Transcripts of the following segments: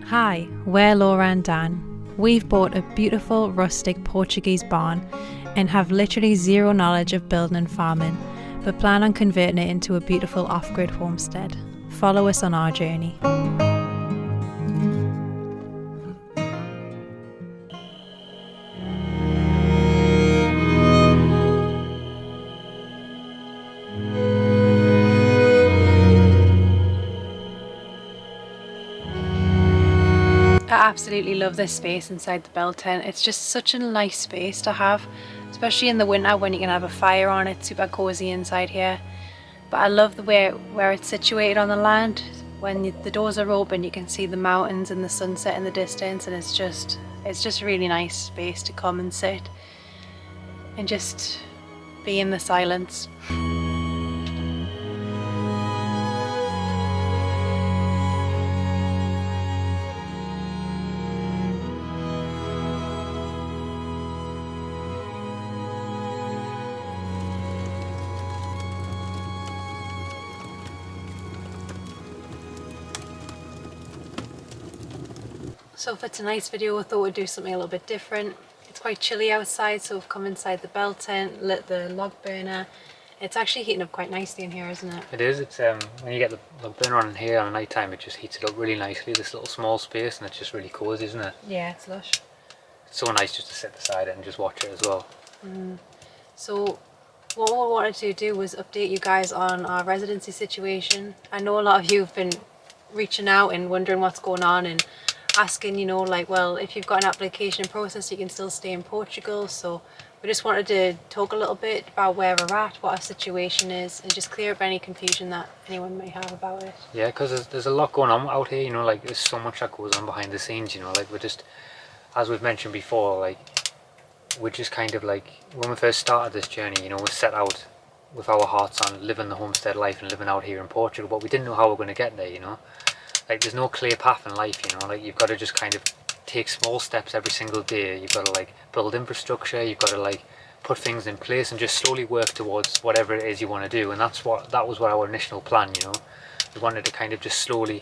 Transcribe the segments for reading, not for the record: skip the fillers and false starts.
Hi, we're Laura and Dan. We've bought a beautiful rustic Portuguese barn and have literally zero knowledge of building and farming, but plan on converting it into a beautiful off-grid homestead. Follow us on our journey. I absolutely love this space inside the bell tent. It's just such a nice space to have, especially in the winter when you can have a fire on. It's super cozy inside here. But I love the way where it's situated on the land. When the doors are open, you can see the mountains and the sunset in the distance, and it's just a really nice space to come and sit and just be in the silence. So for tonight's video, I thought we'd do something a little bit different. It's quite chilly outside, so we've come inside the bell tent, lit the log burner. It's actually heating up quite nicely in here, isn't it? It is. It's when you get the log burner on in here on night time, it just heats it up really nicely. This little small space, and it's just really cozy, isn't it? Yeah, it's lush. It's so nice just to sit beside it and just watch it as well. So what we wanted to do was update you guys on our residency situation. I know a lot of you have been reaching out and wondering what's going on and asking, you know, like, well, if you've got an application in process, you can still stay in Portugal. So we just wanted to talk a little bit about where we're at, what our situation is, and just clear up any confusion that anyone may have about it. Yeah, because there's a lot going on out here, you know, like there's so much that goes on behind the scenes, you know, like we're just, as we've mentioned before, like we're just kind of like, when we first started this journey, you know, we set out with our hearts on living the homestead life and living out here in Portugal, but we didn't know how we're going to get there, you know. Like there's no clear path in life, you know, like you've got to just kind of take small steps every single day. You've got to like build infrastructure, you've got to like put things in place and just slowly work towards whatever it is you want to do. And that was what our initial plan, you know. We wanted to kind of just slowly,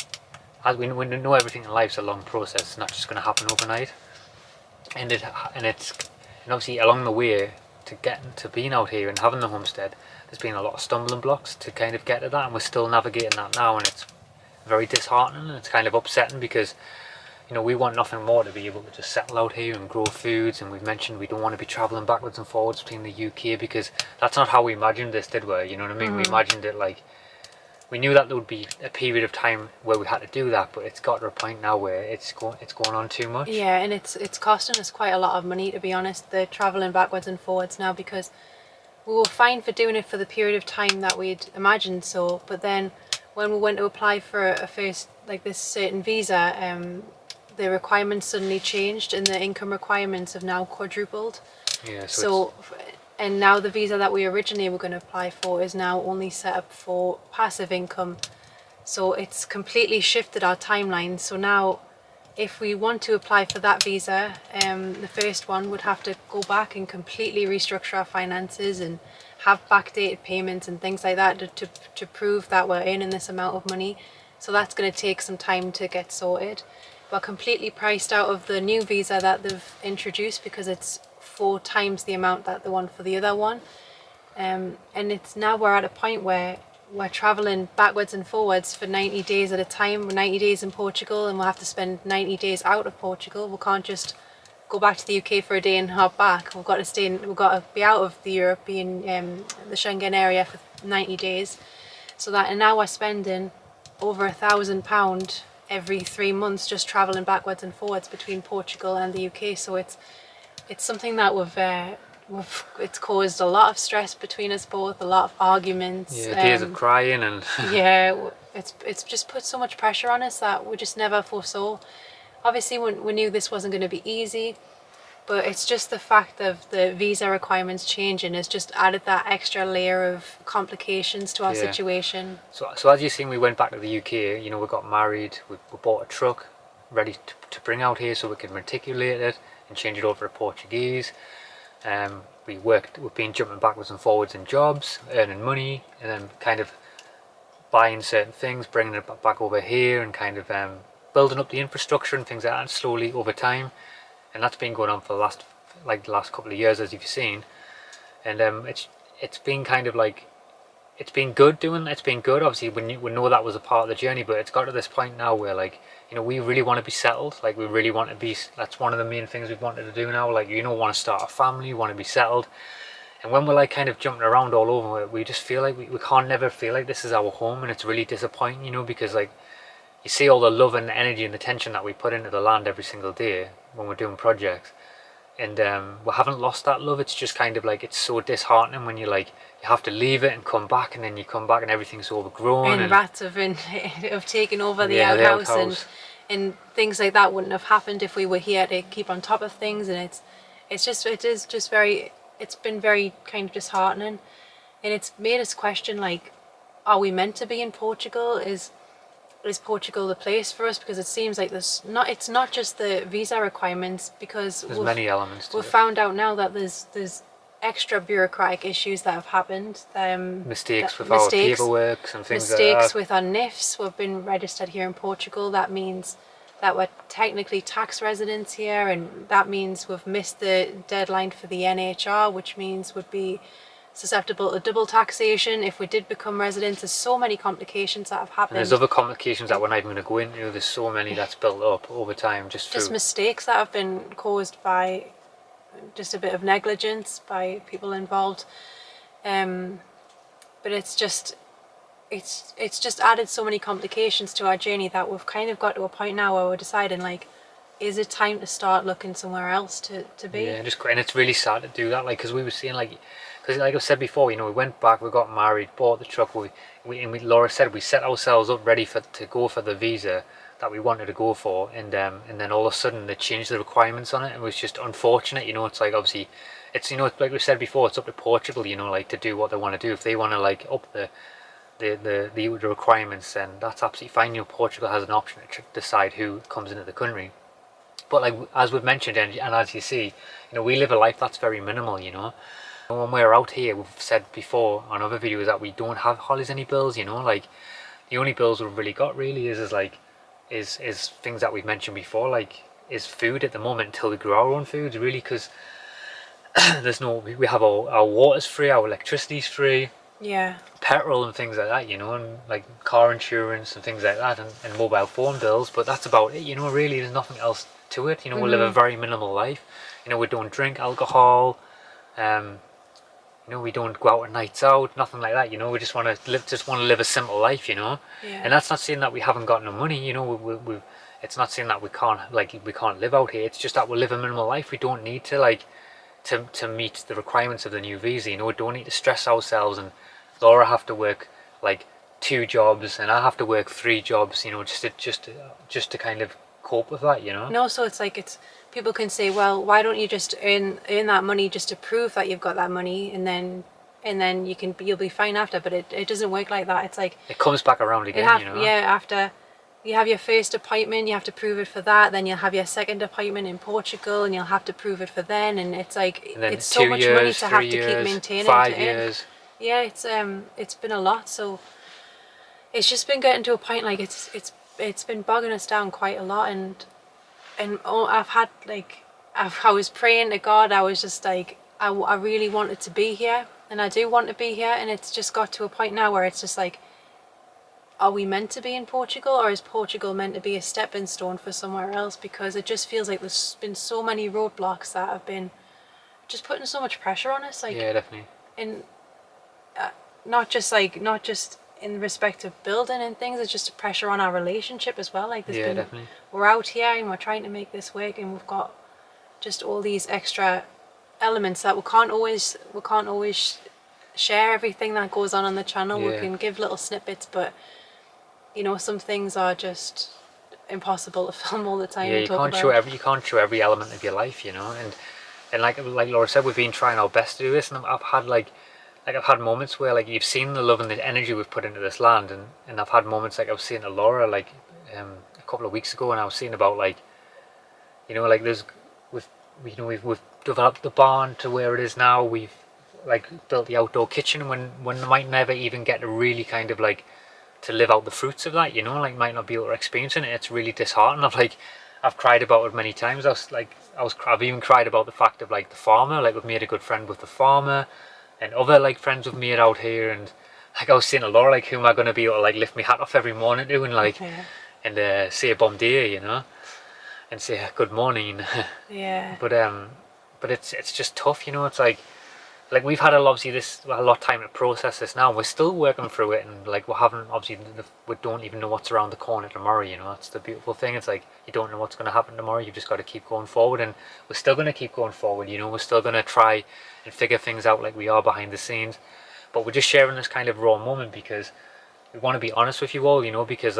as we know everything in life's a long process, it's not just going to happen overnight. And obviously along the way to getting to being out here and having the homestead, there's been a lot of stumbling blocks to kind of get to that, and we're still navigating that now, and it's very disheartening and it's kind of upsetting because, you know, we want nothing more to be able to just settle out here and grow foods. And we've mentioned we don't want to be travelling backwards and forwards between the UK because that's not how we imagined this, did we? You know what I mean? We imagined it like, we knew that there would be a period of time where we had to do that, but it's got to a point now where it's going on too much. Yeah, and it's costing us quite a lot of money, to be honest, the travelling backwards and forwards now, because we were fine for doing it for the period of time that we'd imagined. So, but then when we went to apply for a first, like this certain visa, the requirements suddenly changed and the income requirements have now quadrupled. Yeah. And now the visa that we originally were going to apply for is now only set up for passive income. So it's completely shifted our timeline. So now if we want to apply for that visa, the first one would have to go back and completely restructure our finances and have backdated payments and things like that to prove that we're earning this amount of money. So that's going to take some time to get sorted. We're completely priced out of the new visa that they've introduced because it's 4 times the amount that they want for the other one. And it's now we're at a point where we're traveling backwards and forwards for 90 days at a time. We're 90 days in Portugal and we'll have to spend 90 days out of Portugal. We can't just go back to the UK for a day and hop back. We've got to be out of the European, the Schengen area for 90 days. And now we're spending over £1,000 every 3 months just traveling backwards and forwards between Portugal and the UK. So it's something that it's caused a lot of stress between us both, a lot of arguments. Yeah, days of crying and yeah, it's just put so much pressure on us that we just never foresaw. Obviously, we knew this wasn't going to be easy, but it's just the fact of the visa requirements changing has just added that extra layer of complications to our situation. So as you've seen, we went back to the UK, you know, we got married, we bought a truck ready to bring out here so we can reticulate it and change it over to Portuguese. We've been jumping backwards and forwards in jobs, earning money, and then kind of buying certain things, bringing it back over here, and kind of building up the infrastructure and things like that slowly over time, and that's been going on for the last couple of years, as you've seen. And it's been kind of like, it's been good doing. It's been good. Obviously, we know that was a part of the journey, but it's got to this point now where, like, you know, we really want to be settled. Like, we really want to be. That's one of the main things we've wanted to do now. Like, you know, want to start a family, want to be settled. And when we're like kind of jumping around all over it, we just feel like we can't never feel like this is our home, and it's really disappointing, you know, because like you see all the love and the energy and the attention that we put into the land every single day when we're doing projects, and we haven't lost that love. It's just kind of like, it's so disheartening when you like, you have to leave it and come back, and then you come back and everything's overgrown and rats have taken over the yeah, outhouse, the outhouse. And things like that wouldn't have happened if we were here to keep on top of things. And it's been very kind of disheartening, and it's made us question, like, are we meant to be in Portugal? Is Portugal the place for us? Because it seems like it's not just the visa requirements, because There's many elements to we've it. found out now that there's extra bureaucratic issues that have happened. Mistakes with our paperwork and things like that. Mistakes with our NIFs. We've been registered here in Portugal. That means that we're technically tax residents here, and that means we've missed the deadline for the NHR, which means we'd be susceptible to double taxation if we did become residents. There's so many complications that have happened. And there's other complications that we're not even going to go into. There's so many that's built up over time just mistakes that have been caused by just a bit of negligence by people involved. But it's just added so many complications to our journey that we've kind of got to a point now where we're deciding, like, is it time to start looking somewhere else to be? Yeah, and it's really sad to do that, like, because we were seeing, like, because like I've said before, you know, we went back, we got married, bought the truck, Laura said we set ourselves up ready to go for the visa that we wanted to go for, and then all of a sudden they changed the requirements on it. It was just unfortunate, you know. It's like, obviously, it's, you know, like we said before, it's up to Portugal, you know, like, to do what they want to do. If they want to like up the requirements, then that's absolutely fine. You know, Portugal has an option to decide who comes into the country. But like, as we've mentioned, and as you see, you know, we live a life that's very minimal, you know. And when we're out here, we've said before on other videos that we don't have hardly any bills, you know. Like, the only bills we've really got really is things that we've mentioned before, like, is food at the moment until we grow our own foods, really, because there's no, we have our water's free, our electricity's free, yeah, petrol and things like that, you know, and like car insurance and things like that, and mobile phone bills, but that's about it, you know. Really, there's nothing else to it, you know. We live a very minimal life, you know. We don't drink alcohol, you know, we don't go out at nights out, nothing like that, you know. We just want to live a simple life, you know. yeah. And that's not saying that we haven't got no money, you know. It's not saying that we can't live out here. It's just that we live a minimal life. We don't need to to meet the requirements of the new visa, you know. We don't need to stress ourselves, and Laura have to work like 2 jobs, and I have to work 3 jobs, you know, just to kind of cope with that, you know. No, so it's like, people can say, well, why don't you just earn that money just to prove that you've got that money, and then you'll be fine after. But it doesn't work like that. It's like, it comes back around again, you know. Yeah, after you have your first appointment, you have to prove it for that. Then you'll have your second appointment in Portugal, and you'll have to prove it for then. And it's like, it's so much money to have to keep maintaining. 5 years. Yeah, it's been a lot. So it's just been getting to a point, like, it's been bogging us down quite a lot. And I've had, like, I was praying to God. I was just like, I really wanted to be here, and I do want to be here. And it's just got to a point now where it's just like, are we meant to be in Portugal, or is Portugal meant to be a stepping stone for somewhere else? Because it just feels like there's been so many roadblocks that have been just putting so much pressure on us. Like, yeah, definitely. And not just in respect of building and things, it's just a pressure on our relationship as well. Like, definitely. We're out here and we're trying to make this work, and we've got just all these extra elements that we can't always share everything that goes on the channel. Yeah. We can give little snippets, but, you know, some things are just impossible to film all the time. Yeah, and you talk can't about. you can't show every element of your life, you know. And like Laura said, we've been trying our best to do this, and I've had moments where, like, you've seen the love and the energy we've put into this land, and I've had moments, like I was saying to Laura, like, a couple of weeks ago, and I was saying about, like, you know, like, we've developed the barn to where it is now. We've, like, built the outdoor kitchen when they might never even get to really kind of, like, live out the fruits of that, you know, like might not be able to experience it. And it's really disheartening. I've cried about it many times. I've even cried about the fact of like the farmer. Like we've made a good friend with the farmer, and other like friends we've made out here. And like I was saying to Laura, like who am I going to be able to like lift my hat off every morning to and like and say bon dia, you know, and say good morning. Yeah. But it's just tough, you know. It's like we've had obviously a lot of time to process this now, and we're still working through it, and like we haven't obviously we don't even know what's around the corner tomorrow, you know. That's the beautiful thing. It's like you don't know what's going to happen tomorrow. You've just got to keep going forward, and we're still going to keep going forward, you know. We're still going to try and figure things out like we are behind the scenes, but we're just sharing this kind of raw moment because we want to be honest with you all, you know, because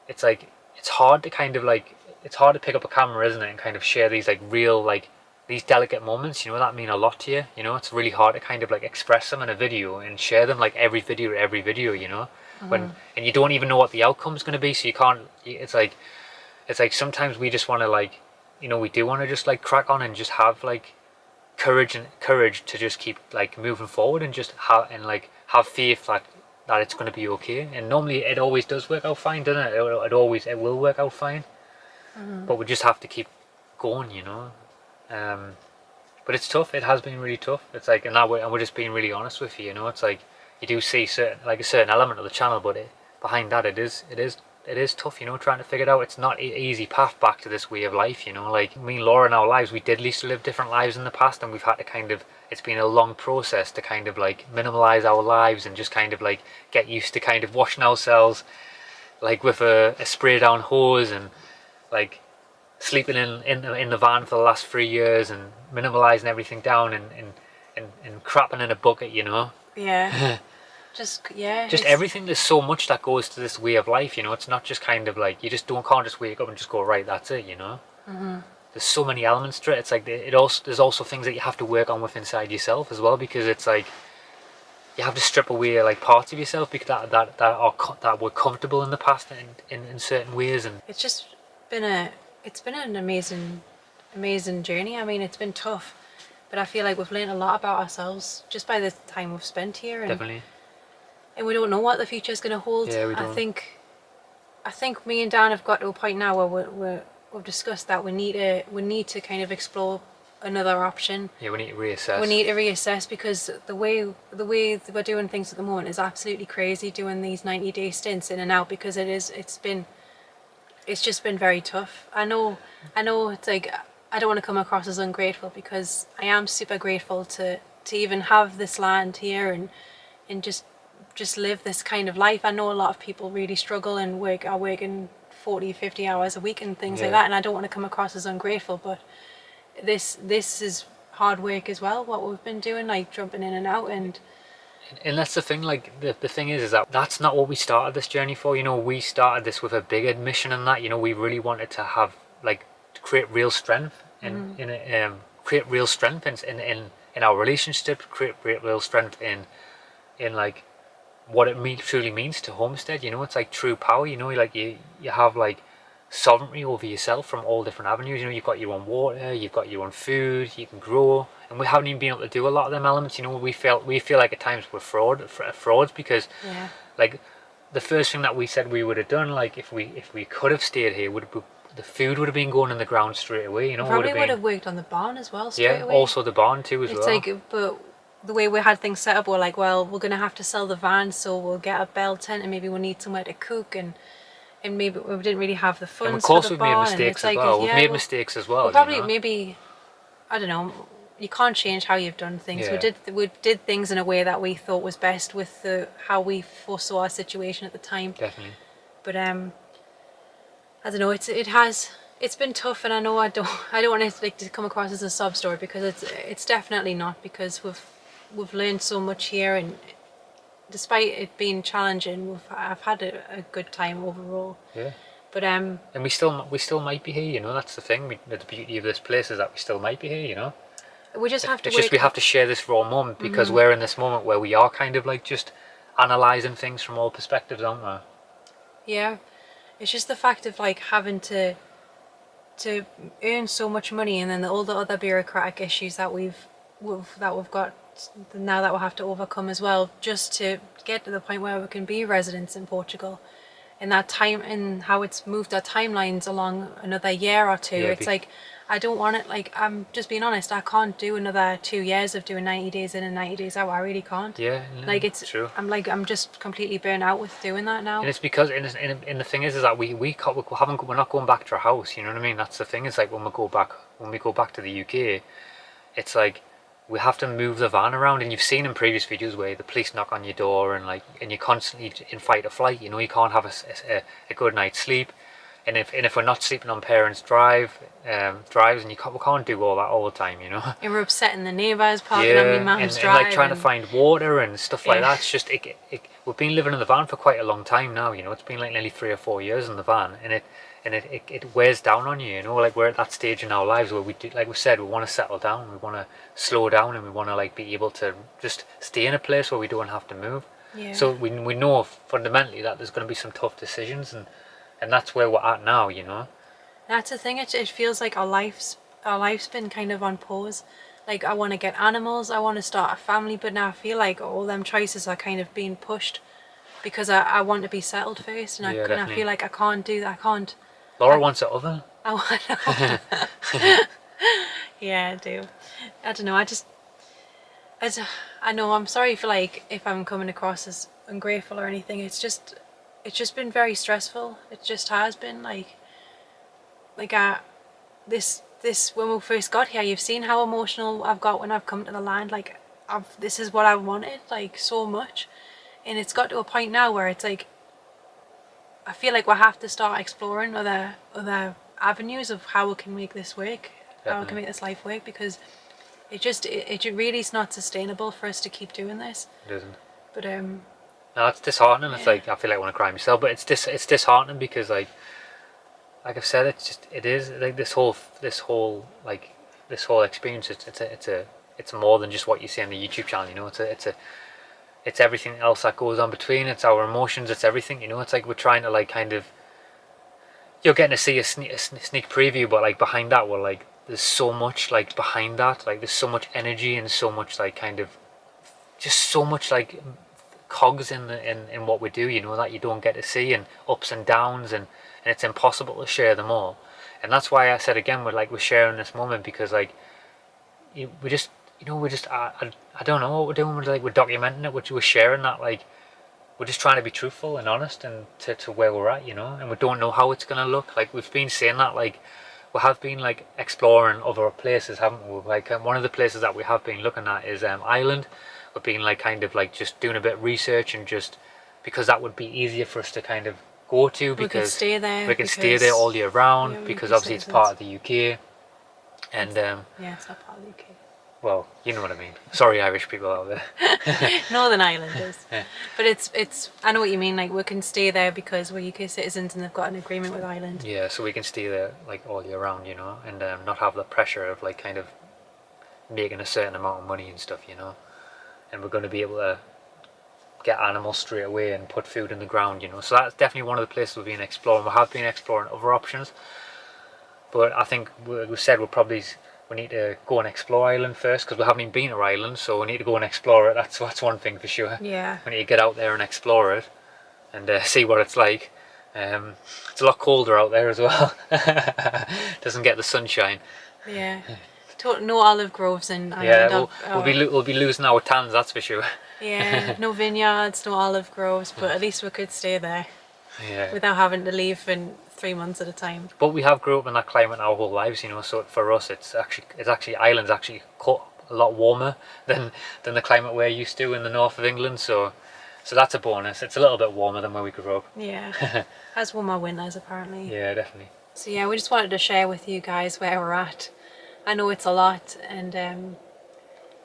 it's hard to kind of like it's hard to pick up a camera, isn't it, and kind of share these like real like these delicate moments, you know, that mean a lot to you. You know, it's really hard to kind of like express them in a video and share them like every video, you know, when and you don't even know what the outcome's going to be, so you can't. It's like sometimes we just want to like, you know, we do want to just like crack on and just have like courage to just keep like moving forward and just have faith that it's going to be okay. And normally it always does work out fine, doesn't it? It will work out fine, but we just have to keep going, you know. But it's tough. It has been really tough. It's like, and we're just being really honest with you. You know, it's like you do see a certain element of the channel, but behind that, it is tough. You know, trying to figure it out. It's not an easy path back to this way of life. You know, like me and Laura in our lives, we did used to live different lives in the past, and we've had to kind of. It's been a long process to kind of like minimalize our lives and just kind of like get used to kind of washing ourselves, like with a spray down hose and like sleeping in the van for the last 3 years and minimalizing everything down and crapping in a bucket, you know. Yeah. Just Everything. There's so much that goes to this way of life, you know. It's not just kind of like you just can't just wake up and just go right, that's it, you know. There's so many elements to it. It's like there's also things that you have to work on with inside yourself as well, because it's like you have to strip away like parts of yourself because that were comfortable in the past in certain ways. And it's just been an amazing journey. I mean, it's been tough, but I feel like we've learned a lot about ourselves just by the time we've spent here. And, definitely. And we don't know what the future is going to hold. Yeah, we don't. I think me and Dan have got to a point now where we've discussed that we need to kind of explore another option. Yeah, we need to reassess. We need to reassess because the way we're doing things at the moment is absolutely crazy. Doing these 90-day stints in and out because it's just been very tough. I know it's like I don't want to come across as ungrateful because I am super grateful to even have this land here and just live this kind of life. I know a lot of people really struggle and are working 40-50 hours a week and things like that, and I don't want to come across as ungrateful, but this is hard work as well, what we've been doing, like jumping in and out. And that's the thing, like the thing is that that's not what we started this journey for, you know. We started this with a big admission in that, you know, we really wanted to have like to create real strength create real strength in our relationship, create real strength in like what it truly means to homestead, you know. It's like true power, you know, like you have like sovereignty over yourself from all different avenues, you know. You've got your own water, you've got your own food, you can grow, and we haven't even been able to do a lot of them elements, you know. We feel like at times we're frauds because like the first thing that we said we would have done, like if we could have stayed here, the food would have been going in the ground straight away, you know. Probably would have worked on the barn as well straight away. Also the barn too as well. It's like, but the way we had things set up, we're like, well, we're going to have to sell the van, so we'll get a bell tent and maybe we'll need somewhere to cook, and maybe we didn't really have the funds. And of course for the we've barn, made mistakes as like, well. We've made mistakes as well. Probably, you know? maybe, I don't know, you can't change how you've done things. Yeah. We did things in a way that we thought was best with how we foresaw our situation at the time. Definitely. But I don't know, it's been tough, and I know I don't want it like to come across as a sob story, because it's definitely not, because we've learned so much here, and despite it being challenging, I've had a good time overall. Yeah. But and we still might be here, you know. That's the thing. The beauty of this place is that we still might be here, you know. We just have to. We have to share this raw moment because we're in this moment where we are kind of like just analysing things from all perspectives, aren't we? Yeah, it's just the fact of like having to earn so much money, and then all the other bureaucratic issues that we've got now that we'll have to overcome as well, just to get to the point where we can be residents in Portugal. And that time, and how it's moved our timelines along another year or two. Yeah, it's like, I don't want it, like, I'm just being honest, I can't do another 2 years of doing 90 days in and 90 days out. I really can't. Yeah, no, like, it's true. I'm just completely burnt out with doing that now. And it's because, and the thing is that we're not going back to our house. You know what I mean? That's the thing. It's like when we go back to the UK, it's like we have to move the van around. And you've seen in previous videos where the police knock on your door and you're constantly in fight or flight. You know, you can't have a good night's sleep. And if we're not sleeping on parents' drives, and we can't do all that all the time, you know. And we're upsetting the neighbours, parking on my mum's drive. And like trying to find water and stuff like that. It's just we've been living in the van for quite a long time now, you know. It's been like nearly 3 or 4 years in the van, and it wears down on you, you know. Like we're at that stage in our lives where like we said, we want to settle down, we want to slow down, and we want to like be able to just stay in a place where we don't have to move. Yeah. So we know fundamentally that there's going to be some tough decisions, and that's where we're at now, you know. That's the thing. It feels like our life's been kind of on pause. Like, I want to get animals, I want to start a family, but now I feel like all them choices are kind of being pushed because I want to be settled first, and I feel like I can't do that. I can't. Laura wants an oven. I want. Yeah, I do. I don't know. I know. I'm sorry for like if I'm coming across as ungrateful or anything. It's just been very stressful. It just has been this when we first got here. You've seen how emotional I've got when I've come to the land. Like, this is what I wanted, like, so much, and it's got to a point now where it's like I feel like we'll have to start exploring other avenues of how we can make this work, how we can make this life work, because it really is not sustainable for us to keep doing this. It isn't. But no, it's disheartening. It's like I feel like I want to cry myself, but it's disheartening because like I've said, it is like this whole experience. It's more than just what you see on the YouTube channel. You know, it's everything else that goes on between. It's our emotions. It's everything. You know, it's like we're trying to like kind of. You're getting to see a sneak preview, but like behind that, we're like there's so much like behind that. Like there's so much energy and so much like kind of just so much like cogs in what we do. You know, that you don't get to see, and ups and downs, and it's impossible to share them all. And that's why I said again, we're sharing this moment, because like I don't know what we're doing. We're documenting it. We're sharing that. Like we're just trying to be truthful and honest and to where we're at, you know. And we don't know how it's gonna look. Like we've been saying that, like we have been like exploring other places, haven't we? Like one of the places that we have been looking at is Ireland. We've been like kind of like just doing a bit of research, and just because that would be easier for us to kind of go to, because we can stay there all year round, yeah, because obviously it's part of the UK, and yeah, it's not part of the UK. Well, you know what I mean. Sorry, Irish people out there. Northern Irelanders. Yeah. But it's I know what you mean. Like we can stay there because we're UK citizens and they've got an agreement with Ireland. Yeah, so we can stay there like all year round, you know, and not have the pressure of like kind of making a certain amount of money and stuff, you know. And we're going to be able to get animals straight away and put food in the ground, you know. So that's definitely one of the places we've been exploring. We have been exploring other options, but I think we said we need to go and explore Ireland first, because we haven't even been to Ireland, so we need to go and explore it. That's one thing for sure. Yeah. We need to get out there and explore it and see what it's like. It's a lot colder out there as well. Doesn't get the sunshine. Yeah. No olive groves in Ireland. Yeah, we'll be losing our tans, that's for sure. Yeah, no vineyards, no olive groves, but at least we could stay there. Yeah. Without having to leave for 3 months at a time. But we have grew up in that climate our whole lives, you know. So for us, it's actually Ireland's actually a lot warmer than the climate we're used to in the north of England. So that's a bonus. It's a little bit warmer than where we grew up. Yeah, has warmer winters apparently. Yeah, definitely. So yeah, we just wanted to share with you guys where we're at. I know it's a lot, and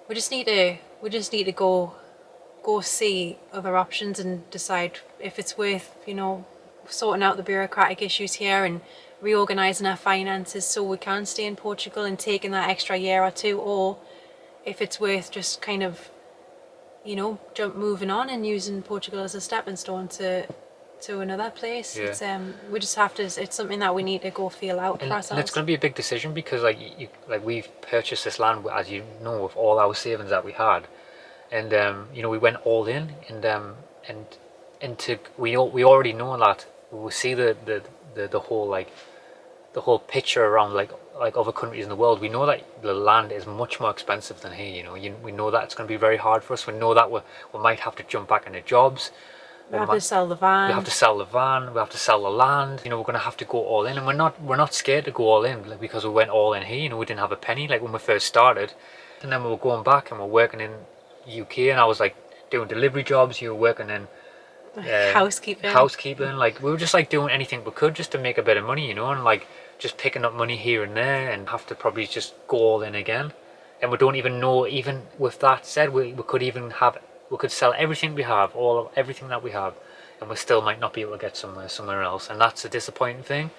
we just need to go see other options and decide if it's worth, you know, sorting out the bureaucratic issues here and reorganising our finances so we can stay in Portugal and taking that extra year or two, or if it's worth just kind of, you know, moving on and using Portugal as a stepping stone to another place. Yeah. It's we just have to. It's something that we need to go feel out for ourselves. And it's going to be a big decision, because like we've purchased this land, as you know, with all our savings that we had, and you know, we went all in, and we already know that we see the whole like the whole picture around like other countries in the world. We know that the land is much more expensive than here. You know, we know that it's going to be very hard for us. We know that we might have to jump back into jobs. We have to sell the van. We have to sell the van. We have to sell the land. You know, we're going to have to go all in, and we're not scared to go all in, like, because we went all in here. You know, we didn't have a penny like when we first started, and then we were going back and we're working in UK, and I was like doing delivery jobs. You were working in housekeeping. Like, we were just like doing anything we could just to make a bit of money, you know, and like just picking up money here and there, and have to probably just go all in again. And we don't even know, even with that said, we could sell everything we have, everything that we have, and we still might not be able to get somewhere else, and that's a disappointing thing.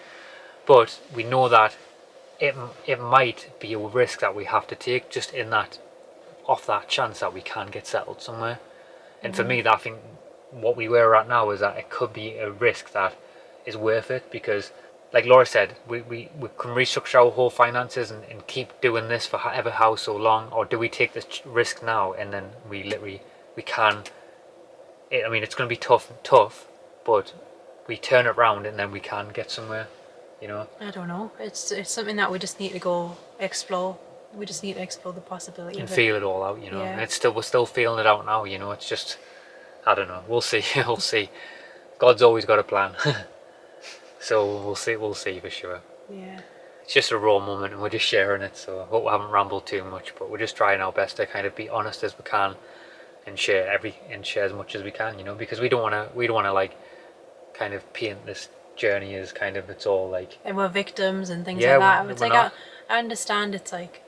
But we know that it might be a risk that we have to take, just in that, off that chance that we can get settled somewhere. And for me, I think what we were at now is that it could be a risk that is worth it, because like Laura said, we can restructure our whole finances and keep doing this for how so long, or do we take this risk now and then we can, I mean, it's going to be tough, but we turn it around and then we can get somewhere, you know. I don't know. It's something that we just need to go explore. We just need to explore the possibility and of feel it all out, you know. Yeah. And we're still feeling it out now, you know. It's just, I don't know. We'll see. We'll see. God's always got a plan. So we'll see for sure. Yeah. It's just a raw moment and we're just sharing it, so I hope we haven't rambled too much, but we're just trying our best to kind of be honest as we can and share as much as we can, you know, because we don't want to like kind of paint this journey as kind of it's all like, and we're victims and things like that. It's we're like not. I understand it's like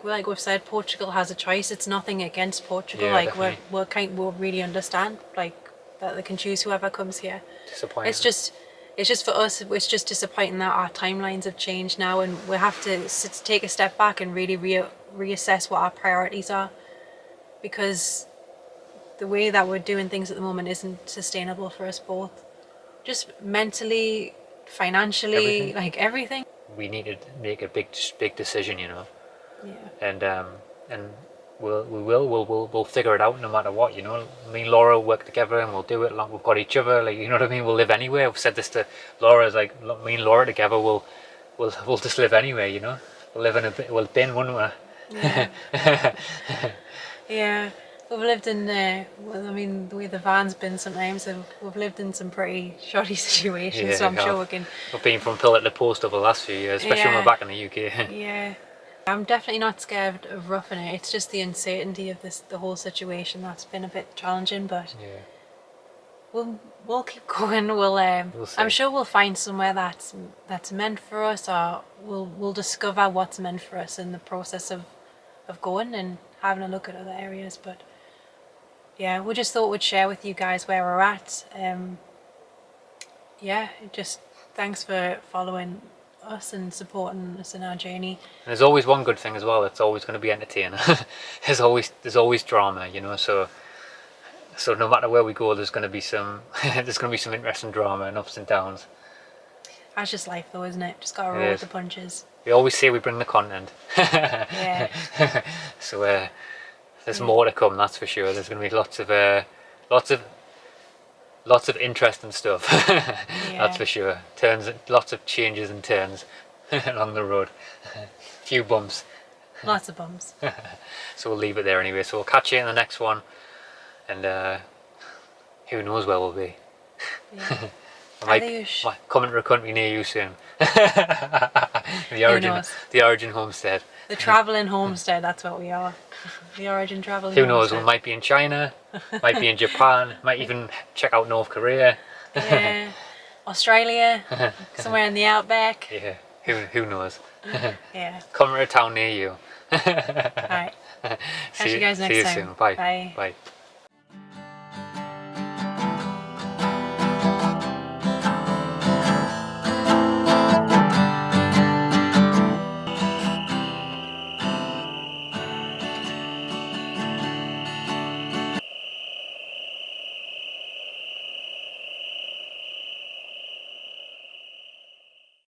we've said, Portugal has a choice. It's nothing against Portugal. Yeah, like definitely. we'll really understand like that they can choose whoever comes here. Disappointing. It's just for us, it's just disappointing that our timelines have changed now, and we have to take a step back and really reassess what our priorities are, because the way that we're doing things at the moment isn't sustainable for us both, just mentally, financially, like everything. We need to make a big decision, you know. Yeah. And we'll figure it out no matter what, you know. Me and Laura will work together and we'll do it. Like, we've got each other, like, you know what I mean. We'll live anywhere. I've said this to Laura, is like, me and Laura together, we'll just live anywhere, you know. We'll live in a bin, won't we? Yeah. Yeah. We've lived in well, I mean, the way the van's been sometimes, we've lived in some pretty shoddy situations. Yeah, so I'm sure we can. We've been from pillar to post over the last few years, especially when we're back in the UK. Yeah. I'm definitely not scared of roughing it. It's just the uncertainty of the whole situation that's been a bit challenging, but yeah. we'll keep going. We'll I'm sure we'll find somewhere that's meant for us, or we'll discover what's meant for us in the process of going and having a look at other areas. But yeah, we just thought we'd share with you guys where we're at. Yeah, just thanks for following us and supporting us in our journey. And there's always one good thing as well. It's always going to be entertaining. there's always drama, you know. So no matter where we go, there's going to be some interesting drama and ups and downs. That's just life, though, isn't it? Just gotta roll with the punches. We always say we bring the content. Yeah. So there's more to come, that's for sure. There's going to be lots of interesting stuff. That's for sure. Lots of changes and turns along the road. Few bumps. Lots of bumps. So we'll leave it there anyway. So we'll catch you in the next one, and who knows where we'll be. Yeah. I might come into a country near you soon. The Origin Homestead. The travelling homestead, that's what we are. The Origin travelling Who knows, homestead. we might be in China, might be in Japan, might even check out North Korea. Yeah. Australia, somewhere in the outback. Yeah, who knows. Yeah. Come to a town near you. Alright. Catch you guys next time. See you soon. Bye. Bye. Bye.